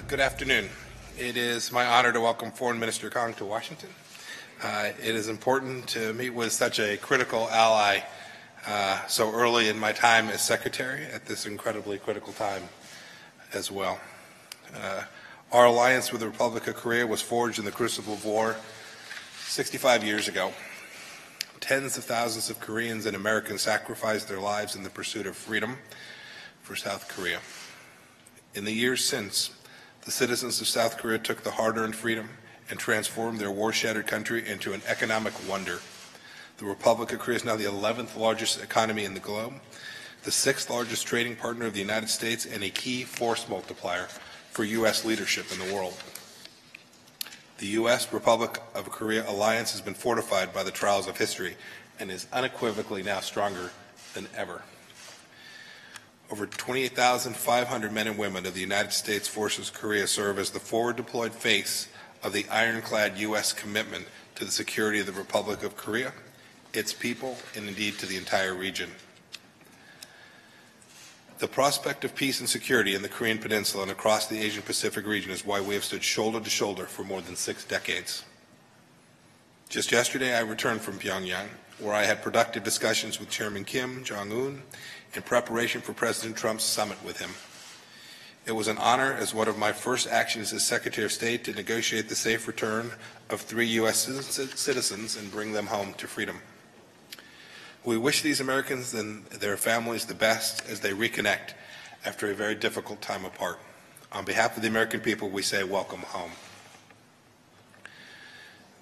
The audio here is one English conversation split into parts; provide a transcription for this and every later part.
Good afternoon. It is my honor to welcome Foreign Minister Kang to Washington. It is important to meet with such a critical ally so early in my time as Secretary at this incredibly critical time as well. Our alliance with the Republic of Korea was forged in the crucible of war 65 years ago. Tens of thousands of Koreans and Americans sacrificed their lives in the pursuit of freedom for South Korea. In the years since, the citizens of South Korea took the hard-earned freedom and transformed their war-shattered country into an economic wonder. The Republic of Korea is now the 11th largest economy in the globe, the 6th largest trading partner of the United States, and a key force multiplier for U.S. leadership in the world. The U.S. Republic of Korea alliance has been fortified by the trials of history and is unequivocally now stronger than ever. Over 28,500 men and women of the United States Forces Korea serve as the forward-deployed face of the ironclad U.S. commitment to the security of the Republic of Korea, its people, and indeed to the entire region. The prospect of peace and security in the Korean Peninsula and across the Asian-Pacific region is why we have stood shoulder to shoulder for more than 6 decades. Just yesterday, I returned from Pyongyang, where I had productive discussions with Chairman Kim Jong-un in preparation for President Trump's summit with him. It was an honor as one of my first actions as Secretary of State to negotiate the safe return of 3 U.S. citizens and bring them home to freedom. We wish these Americans and their families the best as they reconnect after a very difficult time apart. On behalf of the American people, we say welcome home.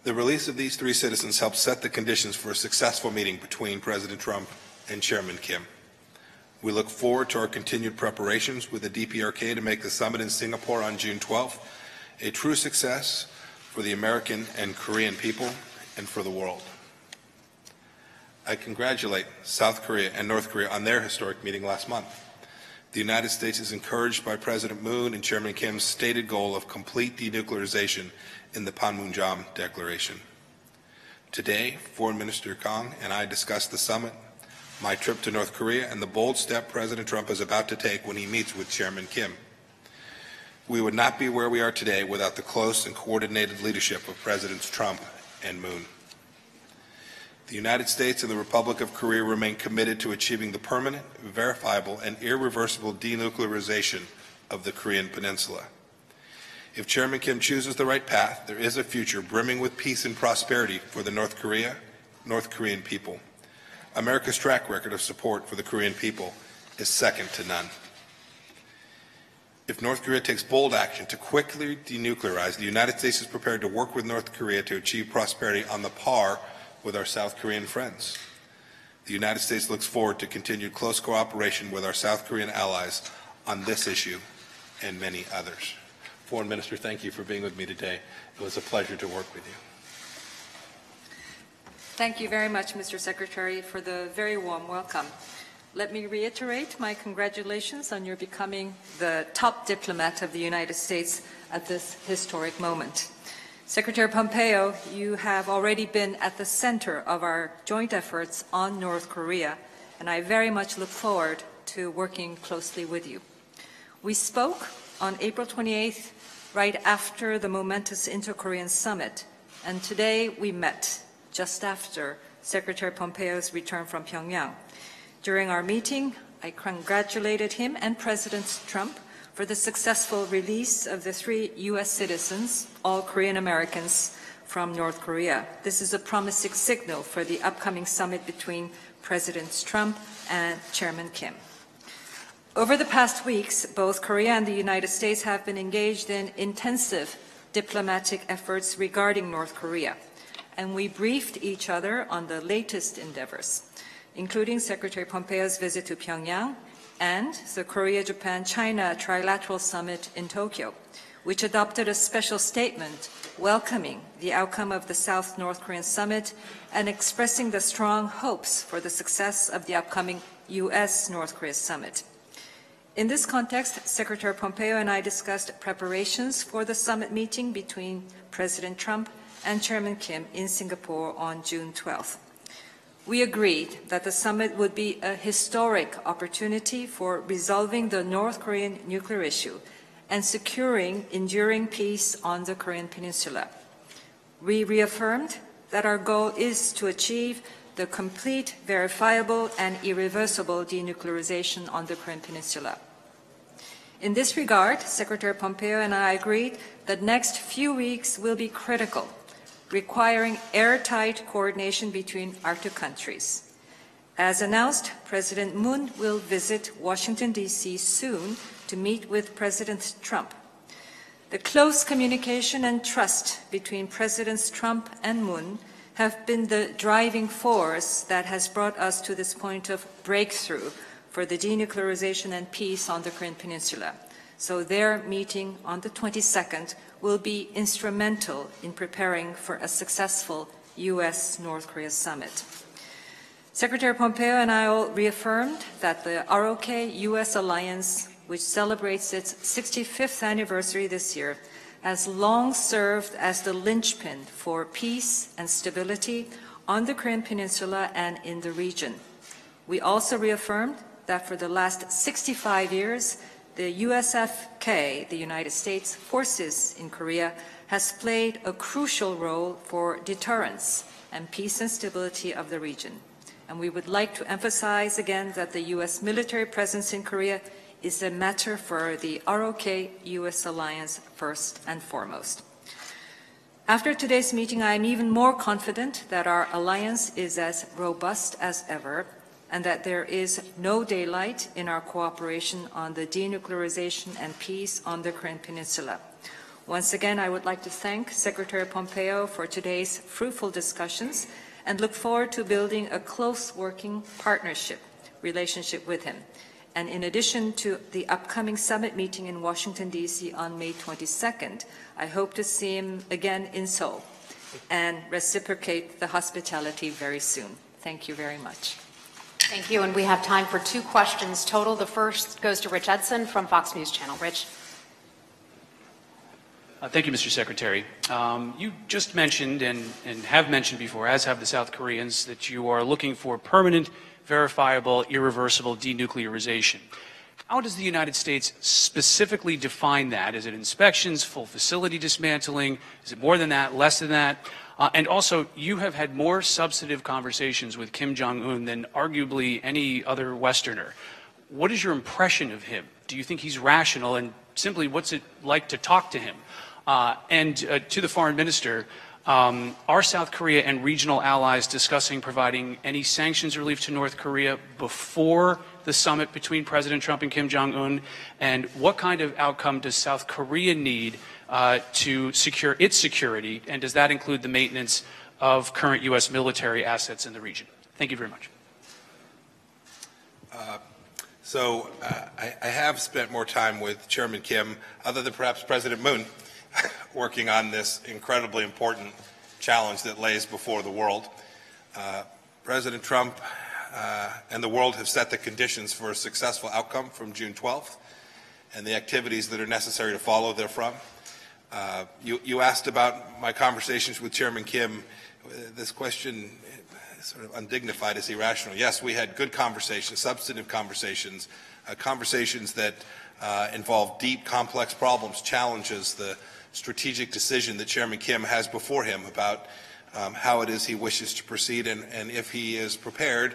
The release of these 3 citizens helped set the conditions for a successful meeting between President Trump and Chairman Kim. We look forward to our continued preparations with the DPRK to make the summit in Singapore on June 12th a true success for the American and Korean people and for the world. I congratulate South Korea and North Korea on their historic meeting last month. The United States is encouraged by President Moon and Chairman Kim's stated goal of complete denuclearization in the Panmunjom Declaration. Today, Foreign Minister Kang and I discussed the summit, my trip to North Korea, and the bold step President Trump is about to take when he meets with Chairman Kim. We would not be where we are today without the close and coordinated leadership of Presidents Trump and Moon. The United States and the Republic of Korea remain committed to achieving the permanent, verifiable, and irreversible denuclearization of the Korean Peninsula. If Chairman Kim chooses the right path, there is a future brimming with peace and prosperity for the North Korean people. America's track record of support for the Korean people is second to none. If North Korea takes bold action to quickly denuclearize, the United States is prepared to work with North Korea to achieve prosperity on the par with our South Korean friends. The United States looks forward to continued close cooperation with our South Korean allies on this issue and many others. Foreign Minister, thank you for being with me today. It was a pleasure to work with you. Thank you very much, Mr. Secretary, for the very warm welcome. Let me reiterate my congratulations on your becoming the top diplomat of the United States at this historic moment. Secretary Pompeo, you have already been at the center of our joint efforts on North Korea, and I very much look forward to working closely with you. We spoke on April 28th, right after the momentous Inter-Korean summit, and today we met just after Secretary Pompeo's return from Pyongyang. During our meeting, I congratulated him and President Trump for the successful release of the 3 U.S. citizens, all Korean Americans, from North Korea. This is a promising signal for the upcoming summit between Presidents Trump and Chairman Kim. Over the past weeks, both Korea and the United States have been engaged in intensive diplomatic efforts regarding North Korea, and we briefed each other on the latest endeavors, including Secretary Pompeo's visit to Pyongyang and the Korea-Japan-China Trilateral Summit in Tokyo, which adopted a special statement welcoming the outcome of the South-North Korean summit and expressing the strong hopes for the success of the upcoming U.S.-North Korea summit. In this context, Secretary Pompeo and I discussed preparations for the summit meeting between President Trump and Chairman Kim in Singapore on June 12th. We agreed that the summit would be a historic opportunity for resolving the North Korean nuclear issue and securing enduring peace on the Korean Peninsula. We reaffirmed that our goal is to achieve the complete, verifiable, and irreversible denuclearization on the Korean Peninsula. In this regard, Secretary Pompeo and I agreed that next few weeks will be critical, requiring airtight coordination between our two countries. As announced, President Moon will visit Washington, D.C. soon to meet with President Trump. The close communication and trust between Presidents Trump and Moon have been the driving force that has brought us to this point of breakthrough for the denuclearization and peace on the Korean Peninsula. So their meeting on the 22nd will be instrumental in preparing for a successful U.S.-North Korea summit. Secretary Pompeo and I all reaffirmed that the ROK-U.S. alliance, which celebrates its 65th anniversary this year, has long served as the linchpin for peace and stability on the Korean Peninsula and in the region. We also reaffirmed that for the last 65 years, the USFK, the United States Forces in Korea, has played a crucial role for deterrence and peace and stability of the region. And we would like to emphasize again that the U.S. military presence in Korea is a matter for the ROK-U.S. alliance first and foremost. After today's meeting, I am even more confident that our alliance is as robust as ever and that there is no daylight in our cooperation on the denuclearization and peace on the Korean Peninsula. Once again, I would like to thank Secretary Pompeo for today's fruitful discussions and look forward to building a close working relationship with him. And in addition to the upcoming summit meeting in Washington, D.C. on May 22nd, I hope to see him again in Seoul and reciprocate the hospitality very soon. Thank you very much. Thank you, and we have time for 2 questions total. The first goes to Rich Edson from Fox News Channel. Rich. Thank you, Mr. Secretary. You just mentioned and have mentioned before, as have the South Koreans, that you are looking for permanent, verifiable, irreversible denuclearization. How does the United States specifically define that? Is it inspections, full facility dismantling? Is it more than that, less than that? And also, you have had more substantive conversations with Kim Jong-un than arguably any other Westerner. What is your impression of him? Do you think he's rational? And simply, what's it like to talk to him? And to the foreign minister, are South Korea and regional allies discussing providing any sanctions relief to North Korea before the summit between President Trump and Kim Jong-un? And what kind of outcome does South Korea need to secure its security? And does that include the maintenance of current U.S. military assets in the region? Thank you very much. I have spent more time with Chairman Kim, other than perhaps President Moon, working on this incredibly important challenge that lays before the world. President Trump and the world have set the conditions for a successful outcome from June 12th and the activities that are necessary to follow therefrom. You asked about my conversations with Chairman Kim. This question is sort of undignified as irrational. Yes, we had good conversations, substantive conversations, conversations that involve deep, complex problems, challenges, the strategic decision that Chairman Kim has before him about how it is he wishes to proceed and if he is prepared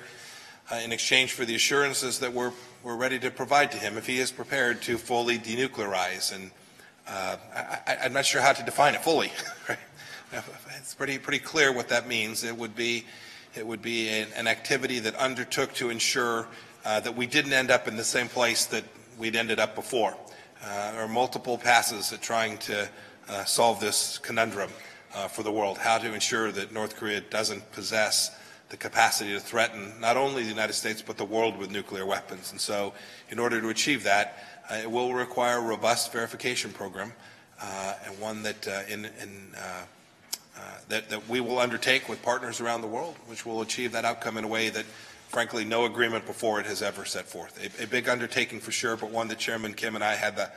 in exchange for the assurances that we're ready to provide to him, if he is prepared to fully denuclearize. And I'm not sure how to define it fully. Right? It's pretty clear what that means. It would be an activity that undertook to ensure that we didn't end up in the same place that we'd ended up before. There are multiple passes at trying to solve this conundrum for the world, how to ensure that North Korea doesn't possess the capacity to threaten not only the United States but the world with nuclear weapons. And so in order to achieve that, it will require a robust verification program and one that that we will undertake with partners around the world, which will achieve that outcome in a way that, frankly, no agreement before it has ever set forth. A big undertaking for sure, but one that Chairman Kim and I had the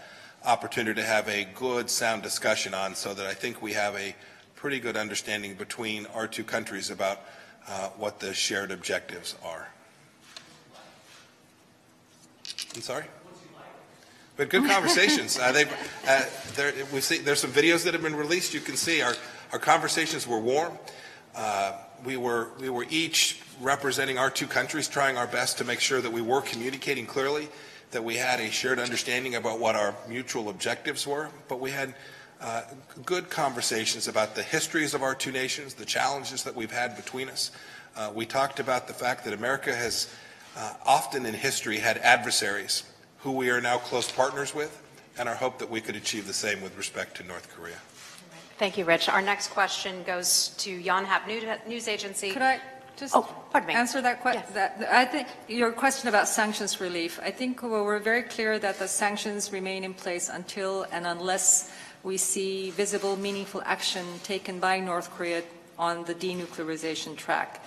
opportunity to have a good, sound discussion on, so that I think we have a pretty good understanding between our two countries about what the shared objectives are. I'm sorry? But good conversations. There's some videos that have been released. You can see our conversations were warm. We were each representing our two countries, trying our best to make sure that we were communicating clearly, that we had a shared understanding about what our mutual objectives were. But we had good conversations about the histories of our two nations, the challenges that we've had between us. We talked about the fact that America has often in history had adversaries who we are now close partners with, and our hope that we could achieve the same with respect to North Korea. Thank you, Rich. Our next question goes to Yonhap News Agency. Could I just answer that question? Yes. I think your question about sanctions relief, I think we're very clear that the sanctions remain in place until and unless we see visible, meaningful action taken by North Korea on the denuclearization track.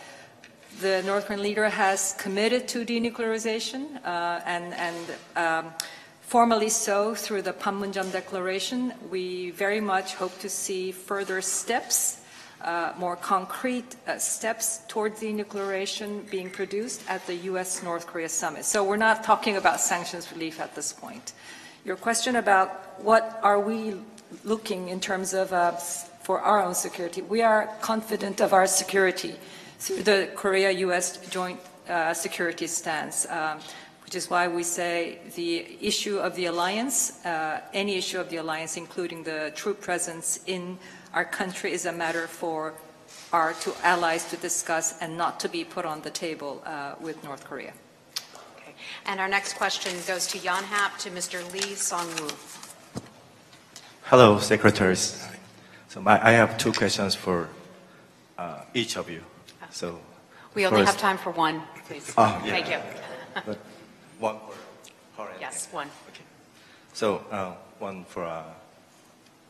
The North Korean leader has committed to denuclearization and formally so through the Panmunjom Declaration. We very much hope to see further steps, more concrete steps towards denuclearization being produced at the U.S.-North Korea summit. So we're not talking about sanctions relief at this point. Your question about what are we looking in terms of for our own security, we are confident of our security through the Korea-U.S. joint security stance, which is why we say the issue of the alliance, any issue of the alliance, including the troop presence in our country, is a matter for our two allies to discuss and not to be put on the table with North Korea. Okay. And our next question goes to Yonhap, to Mr. Lee Song-woo. Hello, secretaries. So I have two questions for each of you. So we only have time for one, please. Yeah. Thank you. But one for her. Yes, one. Okay. So one for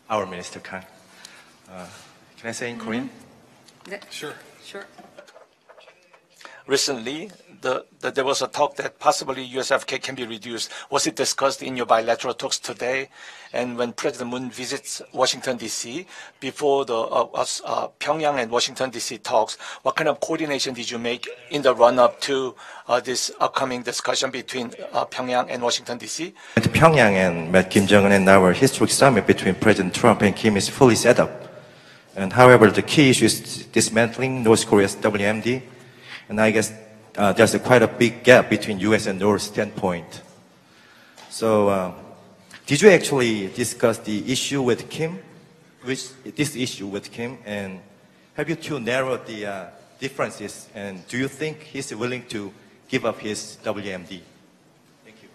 our Minister Kang. Can I say in Korean? Sure. Sure. Recently, there was a talk that possibly USFK can be reduced. Was it discussed in your bilateral talks today? And when President Moon visits Washington, D.C., before the Pyongyang and Washington, D.C. talks, what kind of coordination did you make in the run-up to this upcoming discussion between Pyongyang and Washington, D.C.? At Pyongyang and met Kim Jong-un, and our historic summit between President Trump and Kim is fully set up. And however, the key issue is dismantling North Korea's WMD. And I guess there's quite a big gap between U.S. and North standpoint. So did you actually discuss the issue with Kim? This issue with Kim? And have you two narrowed the differences? And do you think he's willing to give up his WMD? Thank you.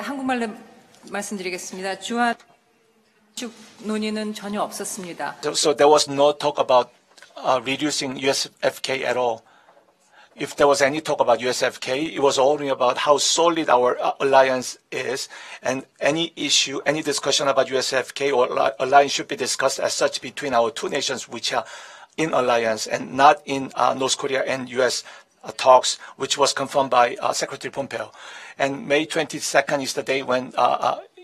한국말로 말씀드리겠습니다. 주한 논의는 전혀 없었습니다. So there was no talk about reducing USFK at all. If there was any talk about USFK, it was only about how solid our alliance is, and any issue, any discussion about USFK or alliance should be discussed as such between our two nations which are in alliance and not in North Korea and US talks, which was confirmed by Secretary Pompeo. And May 22nd is the day when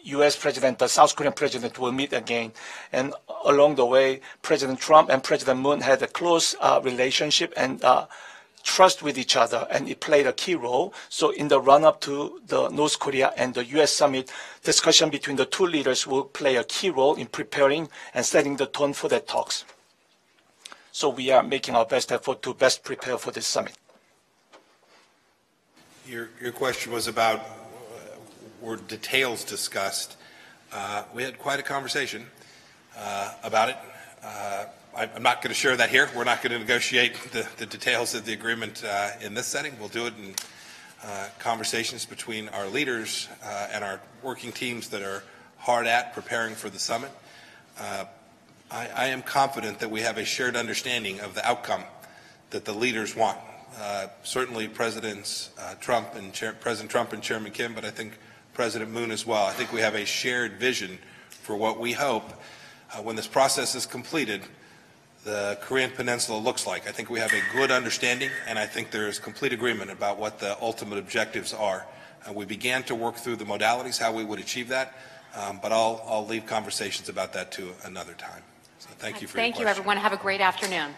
U.S. President, the South Korean President will meet again. And along the way, President Trump and President Moon had a close relationship and trust with each other, and it played a key role. So in the run-up to the North Korea and the U.S. summit, discussion between the two leaders will play a key role in preparing and setting the tone for the talks. So we are making our best effort to best prepare for this summit. Your question was about were details discussed. We had quite a conversation about it. I'm not going to share that here. We're not going to negotiate the details of the agreement in this setting. We'll do it in conversations between our leaders and our working teams that are hard at preparing for the summit. I am confident that we have a shared understanding of the outcome that the leaders want. Certainly President Trump and Chairman Kim, but I think President Moon as well. I think we have a shared vision for what we hope when this process is completed, the Korean Peninsula looks like. I think we have a good understanding, and I think there is complete agreement about what the ultimate objectives are. We began to work through the modalities, how we would achieve that, but I'll leave conversations about that to another time. So thank you for your question. Thank you, everyone. Have a great afternoon.